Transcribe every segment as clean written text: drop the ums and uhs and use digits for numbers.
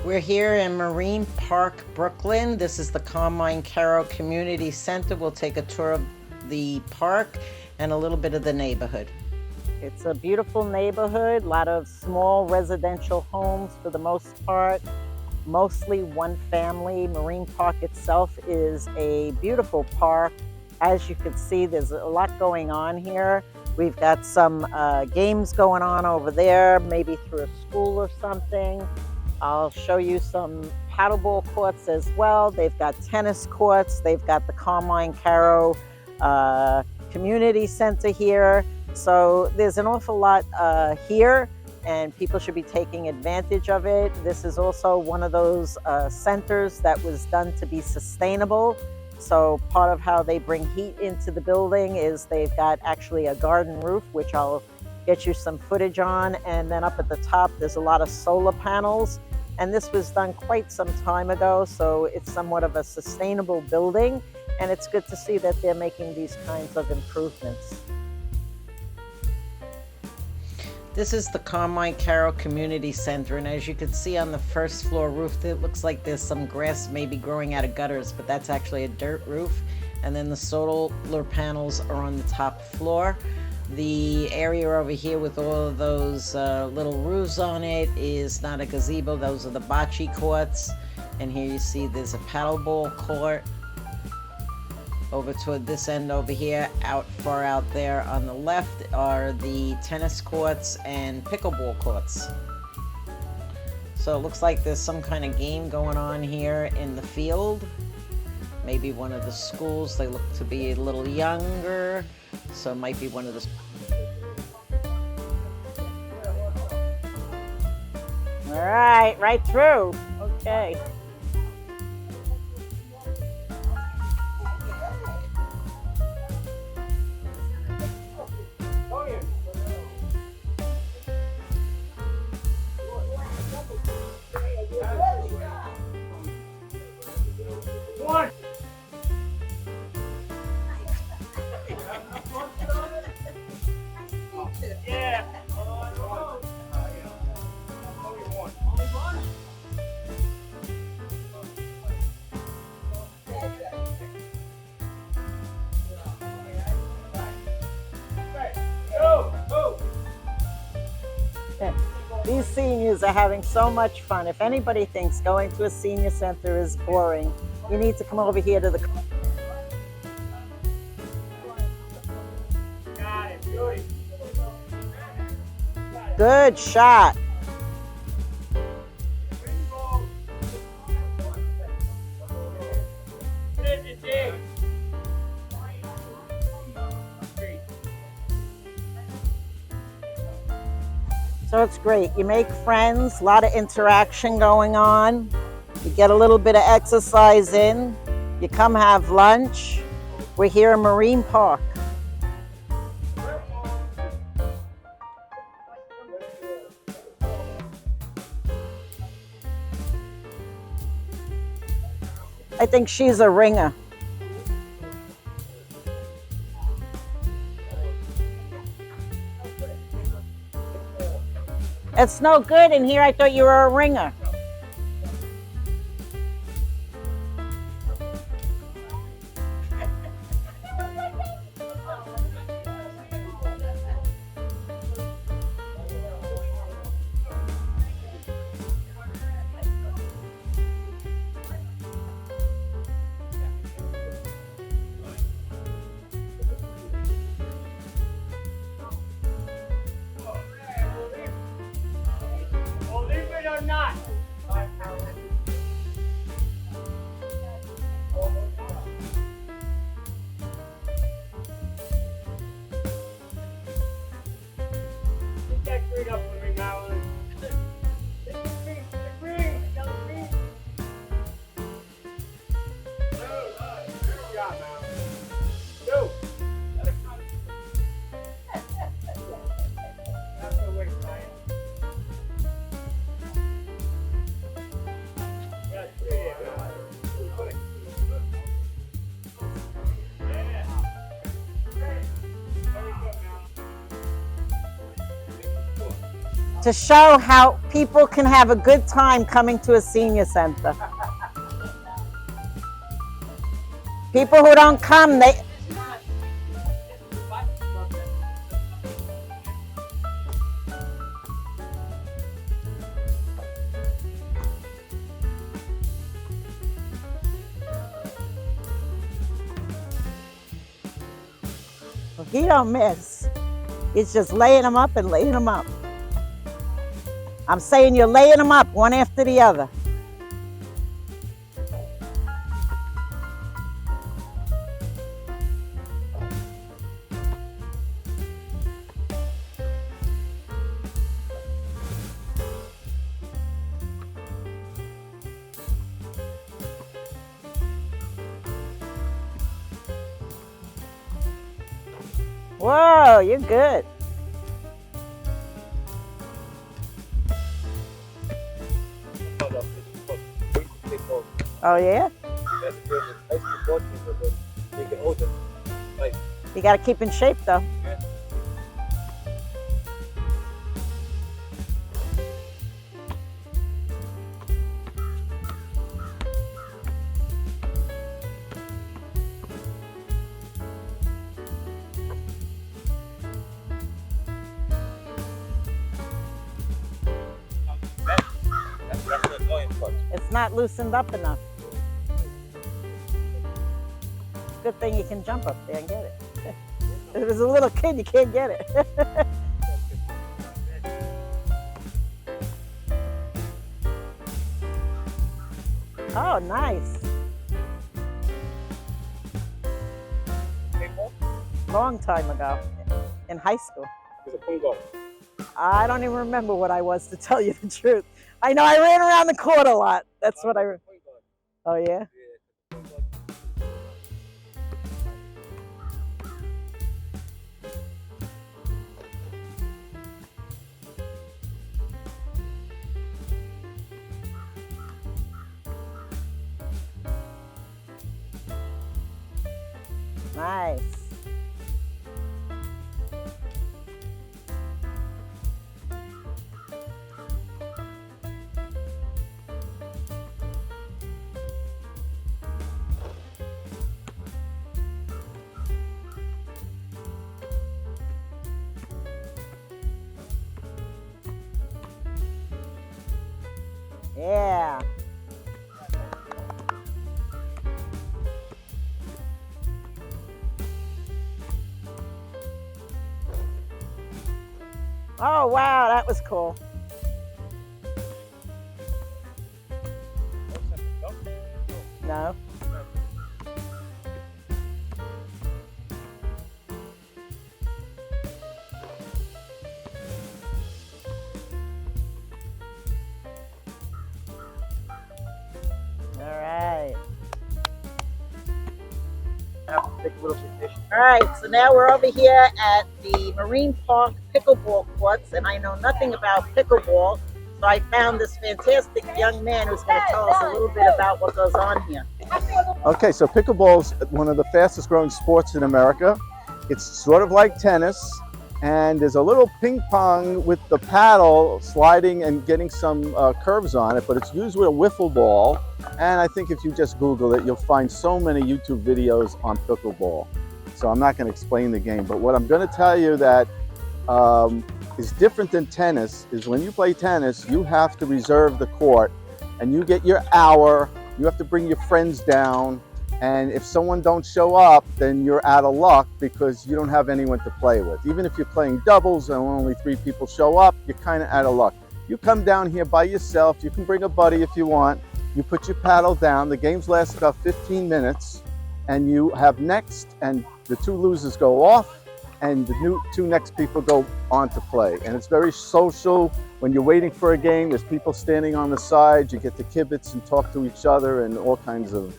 We're here in Marine Park, Brooklyn. This is the Carmine Carro Community Center. We'll take a tour of the park and a little bit of the neighborhood. It's a beautiful neighborhood, a lot of small residential homes for the most part, mostly one family. Marine Park itself is a beautiful park. As you can see, there's a lot going on here. We've got some games going on over there, maybe through a school or something. I'll show you some paddleball courts as well. They've got tennis courts. They've got the Carmine Carro Community Center here. So there's an awful lot here, and people should be taking advantage of it. This is also one of those centers that was done to be sustainable. So part of how they bring heat into the building is they've got actually a garden roof, which I'll get you some footage on. And then up at the top, there's a lot of solar panels. And this was done quite some time ago, so it's somewhat of a sustainable building. And it's good to see that they're making these kinds of improvements. This is the Carmine Carro Community Center, and as you can see on the first floor roof, it looks like there's some grass maybe growing out of gutters, but that's actually a dirt roof. And then the solar panels are on the top floor. The area over here with all of those little roofs on it is not a gazebo. Those are the bocce courts. And here you see there's a paddleball court. Over toward this end over here, far out there on the left are the tennis courts and pickleball courts. So it looks like there's some kind of game going on here in the field. Maybe one of the schools. They look to be a little younger, so it might be one of the... All right through. Okay. These seniors are having so much fun. If anybody thinks going to a senior center is boring, you need to come over here to the... Good shot. So it's great. You make friends, a lot of interaction going on. You get a little bit of exercise in. You come have lunch. We're here in Marine Park. I think she's a ringer. It's no good in here. I thought you were a ringer. Not. Get that green up for me, Madeline. The green. Good job, Madeline. Two. That's the way, Ryan. to show how people can have a good time coming to a senior center. People who don't come, they... He don't miss. He's just laying them up and laying them up. I'm saying you're laying them up one after the other. Whoa, you're good. Oh yeah? You gotta keep in shape though. It's not loosened up enough. Good thing you can jump up there and get it. If it was a little kid, you can't get it. Oh, nice. Long time ago, in high school. I don't even remember what I was, to tell you the truth. I know I ran around the court a lot. That's what I... Oh, yeah? Nice. Yeah. Oh, wow, that was cool. No. All right. All right, so now we're over here at the Marine Park pickleball courts, and I know nothing about pickleball, so I found this fantastic young man who's going to tell us a little bit about what goes on here. Okay, so pickleball is one of the fastest growing sports in America. It's sort of like tennis, and there's a little ping pong with the paddle sliding and getting some curves on it, but it's used with a wiffle ball. And I think if you just Google it, you'll find so many YouTube videos on pickleball. So I'm not going to explain the game, but what I'm going to tell you that is different than tennis is when you play tennis, you have to reserve the court and you get your hour. You have to bring your friends down. And if someone don't show up, then you're out of luck because you don't have anyone to play with. Even if you're playing doubles and only 3 people show up, you're kind of out of luck. You come down here by yourself. You can bring a buddy if you want. You put your paddle down. The games last about 15 minutes. And you have next, and the 2 losers go off, and the 2 next people go on to play. And it's very social. When you're waiting for a game, there's people standing on the side. You get to kibitz and talk to each other and all kinds of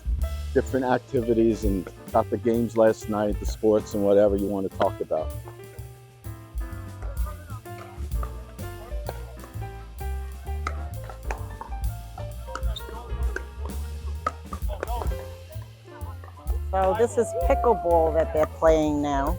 different activities and about the games last night, the sports and whatever you want to talk about. So this is pickleball that they're playing now.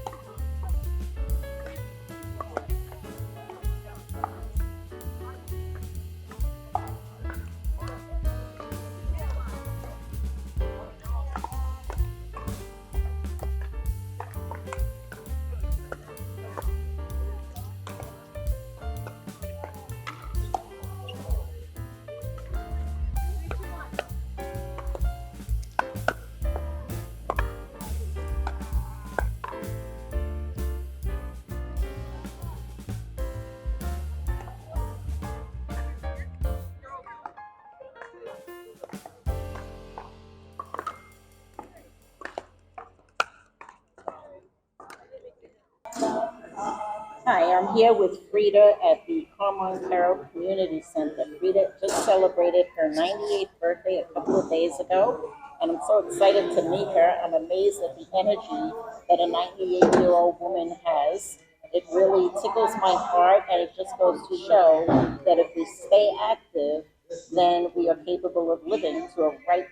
I'm here with Frida at the Carmine Carro Community Center. Frida just celebrated her 98th birthday a couple of days ago, and I'm so excited to meet her. I'm amazed at the energy that a 98-year-old woman has. It really tickles my heart, and it just goes to show that if we stay active, then we are capable of living to a ripe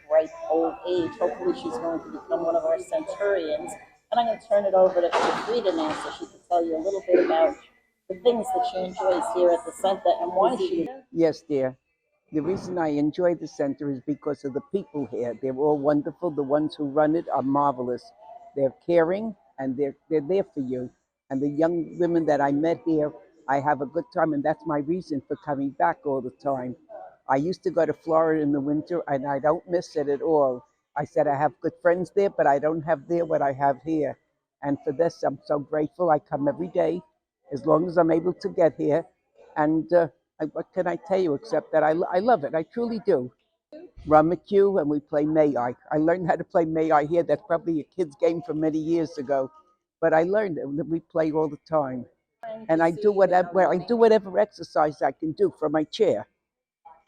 old age. Hopefully, she's going to become one of our centurions. And I'm going to turn it over to Frida now so she can tell you a little bit about the things that she enjoys here at the center and why she. Yes, dear. The reason I enjoy the center is because of the people here. They're all wonderful. The ones who run it are marvelous. They're caring and they're there for you. And the young women that I met here, I have a good time, and that's my reason for coming back all the time. I used to go to Florida in the winter, and I don't miss it at all. I said I have good friends there, but I don't have there what I have here. And for this, I'm so grateful. I come every day, as long as I'm able to get here. And what can I tell you except that I love it. I truly do. Rummikub, and we play May I. I learned how to play May I here. That's probably a kid's game from many years ago, but I learned it. We play all the time, and I do whatever exercise I can do from my chair.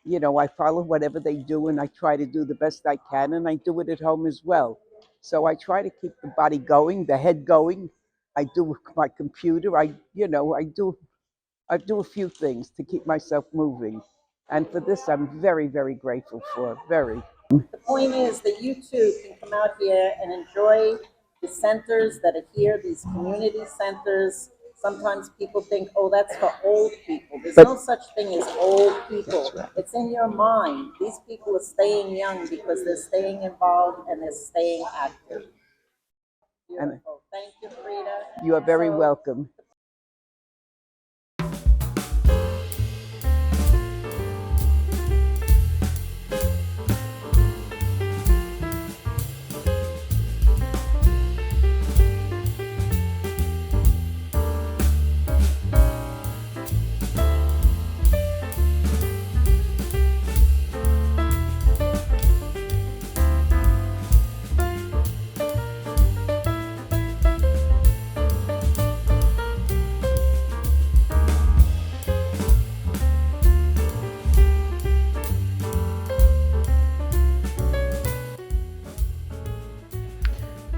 You know, I follow whatever they do, and I try to do the best I can, and I do it at home as well. So I try to keep the body going, the head going. I do my computer. I do a few things to keep myself moving. And for this, I'm very, very grateful for. Very. The point is that you too can come out here and enjoy the centers that are here, these community centers. Sometimes people think, oh, that's for old people. There's no such thing as old people. It's in your mind. These people are staying young because they're staying involved and they're staying active. Beautiful. Thank you, Frida. You are very welcome.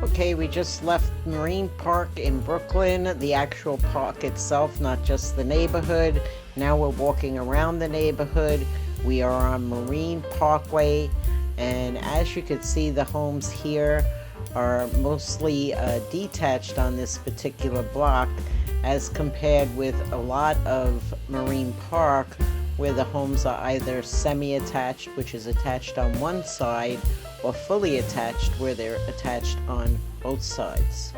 Okay, we just left Marine Park in Brooklyn, the actual park itself, not just the neighborhood. Now we're walking around the neighborhood. We are on Marine Parkway, and as you can see, the homes here are mostly detached on this particular block as compared with a lot of Marine Park where the homes are either semi-attached, which is attached on one side, or fully attached where they're attached on both sides.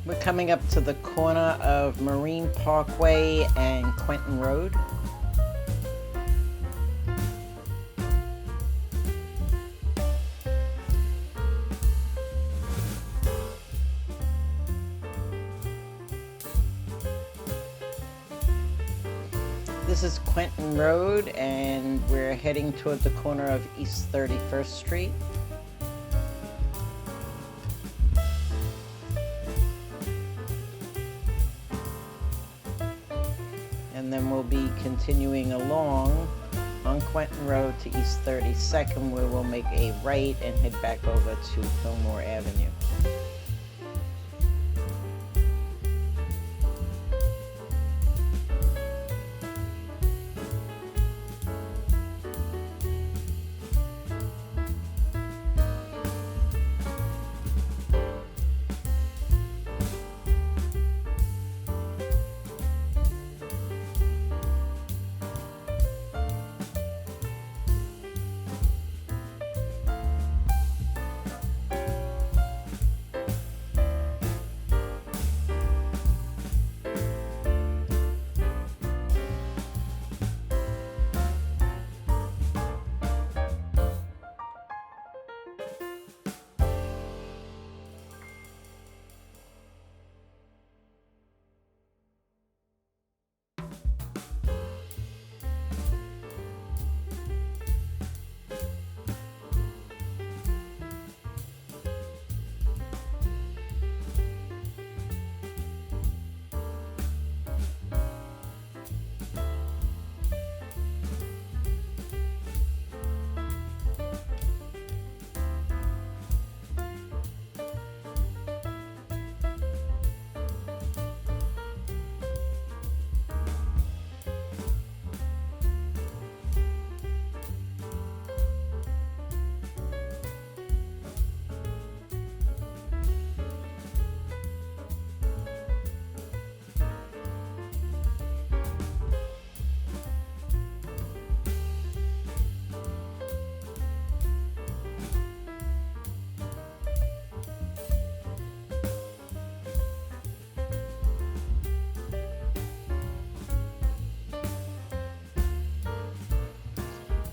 We're coming up to the corner of Marine Parkway and Quentin Road. This is Quentin Road, and we're heading toward the corner of East 31st Street. And then we'll be continuing along on Quentin Road to East 32nd, where we'll make a right and head back over to Fillmore Avenue.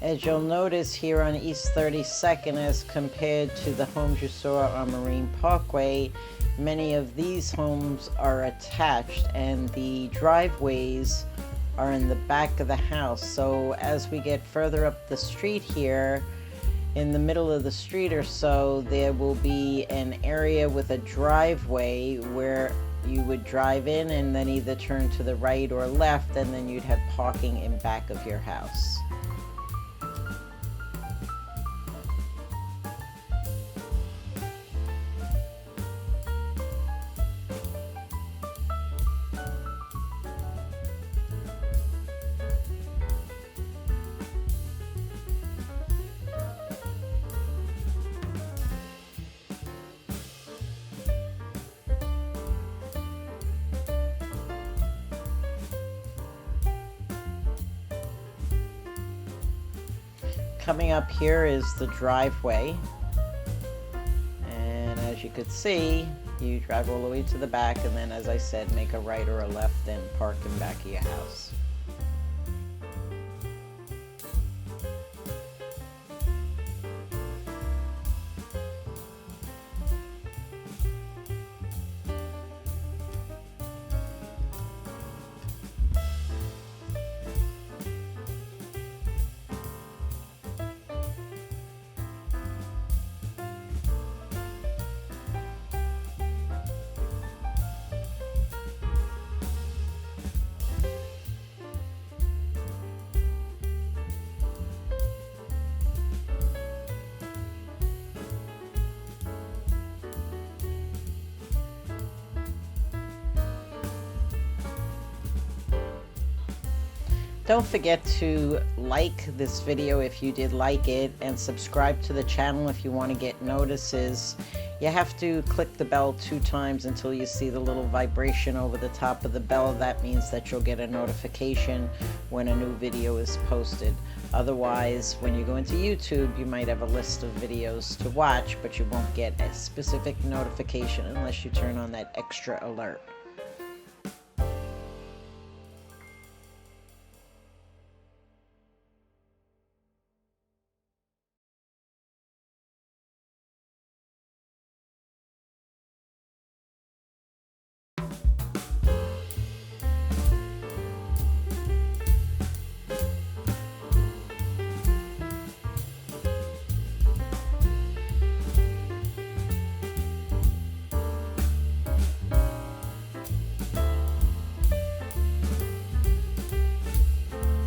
As you'll notice here on East 32nd, as compared to the homes you saw on Marine Parkway, many of these homes are attached and the driveways are in the back of the house. So as we get further up the street here, in the middle of the street or so, there will be an area with a driveway where you would drive in and then either turn to the right or left, and then you'd have parking in back of your house. Coming up here is the driveway, and as you could see, you drive all the way to the back, and then, as I said, make a right or a left and park in back of your house. Don't forget to like this video if you did like it, and subscribe to the channel if you want to get notices. You have to click the bell 2 times until you see the little vibration over the top of the bell. That means that you'll get a notification when a new video is posted. Otherwise, when you go into YouTube, you might have a list of videos to watch, but you won't get a specific notification unless you turn on that extra alert.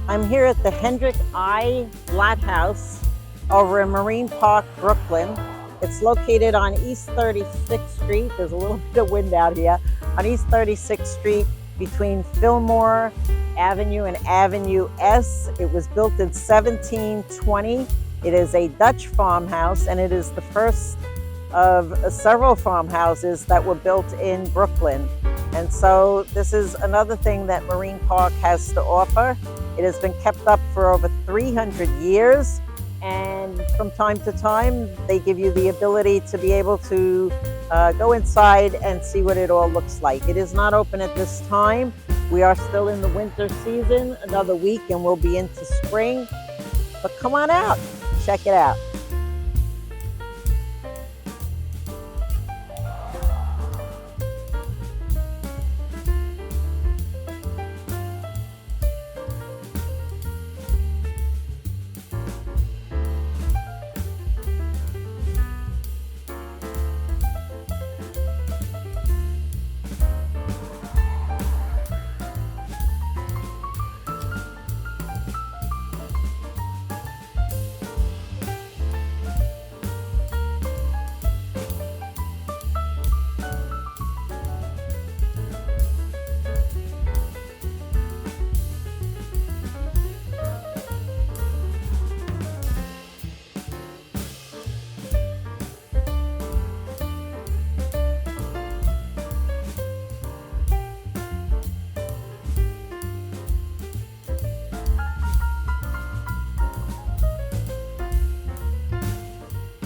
I'm here at the Hendrick I Flat House over in Marine Park, Brooklyn. It's located on East 36th Street. There's a little bit of wind out here. On East 36th Street between Fillmore Avenue and Avenue S. It was built in 1720. It is a Dutch farmhouse, and it is the first of several farmhouses that were built in Brooklyn. And so this is another thing that Marine Park has to offer. It has been kept up for over 300 years, and from time to time they give you the ability to be able to go inside and see what it all looks like. It is not open at this time. We are still in the winter season, another week, and we'll be into spring. But come on out, check it out.